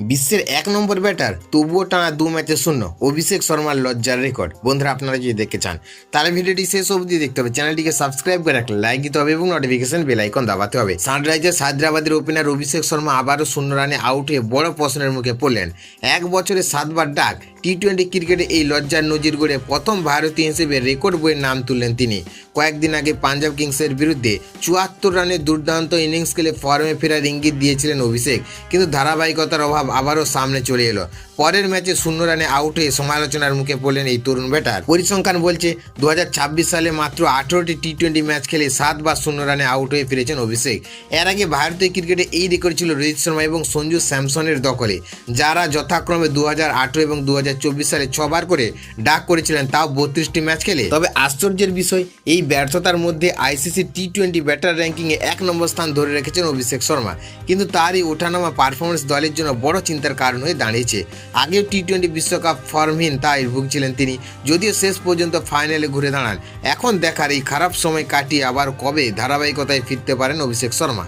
বিশ্বের ১ নম্বর ব্যাটার তবুও টানা ২ ম্যাচে শূন্য অভিষেক শর্মার লজ্জার রেকর্ড। বন্ধুরা, আপনারা যদি দেখতে চান তাহলে ভিডিওটি শেষ অবধি দেখতে হবে, চ্যানেলটিকে সাবস্ক্রাইব করে রাখলে লাইক দিতে হবে এবং নোটিফিকেশন বেল আইকন দাবাতে হবে। সানরাইজার্স হায়দ্রাবাদের ওপেনার অভিষেক শর্মা আবারও 0 রানে আউট হয়ে বড় প্রশ্নের মুখে পড়লেন। ১ বছরে ৭ বার ডাক টি-20 ক্রিকেটে এই লজ্জার নজির গড়ে প্রথম ভারতীয় হিসেবে রেকর্ড বইয়ের নাম তুললেন তিনি। কয়েকদিন আগে পাঞ্জাব কিংসের বিরুদ্ধে ৭৪ রানের দুর্দান্ত ইনিংস খেলে ফর্মে ফেরার ইঙ্গিত দিয়েছিলেন অভিষেক, কিন্তু ধারাবাহিকতার অভাব আবারও সামনে চলে এলো। পরের ম্যাচে 0 রানে আউট হয়ে সমালোচনার মুখে পড়লেন এই তরুণ ব্যাটার। পরিসংখ্যান বলছে ২০২৬ সালে মাত্র ১৮টি টি-20 ম্যাচ খেলে ৭ বার 0 রানে আউট হয়ে ফিরেছেন অভিষেক। এর আগে ভারতীয় ক্রিকেটে এই রেকর্ড ছিল রোহিত শর্মা এবং সঞ্জু স্যামসনের দখলে, যারা যথাক্রমে ২০১৮ এবং ২০২৪ সালে ৬ বার করে ডাক করেছিলেন, তাও ৩২টি ম্যাচ খেলে। তবে আশ্চর্যের বিষয়, এই ব্যর্থতার মধ্যে আইসিসি টি-20 ব্যাটার র্যাঙ্কিংয়ে ১ নম্বর স্থান ধরে রেখেছেন অভিষেক শর্মা, কিন্তু তার এই ওঠানামা পারফরমেন্স দলের জন্য বড় চিন্তার কারণ হয়ে দাঁড়িয়েছে। আগেও টি-20 বিশ্বকাপ ফর্মহীন তাই ভুগছিলেন তিনি, যদিও শেষ পর্যন্ত ফাইনালে ঘুরে দাঁড়ান। এখন দেখার এই খারাপ সময় কাটিয়ে আবার কবে ধারাবাহিকতায় ফিরতে পারেন অভিষেক শর্মা।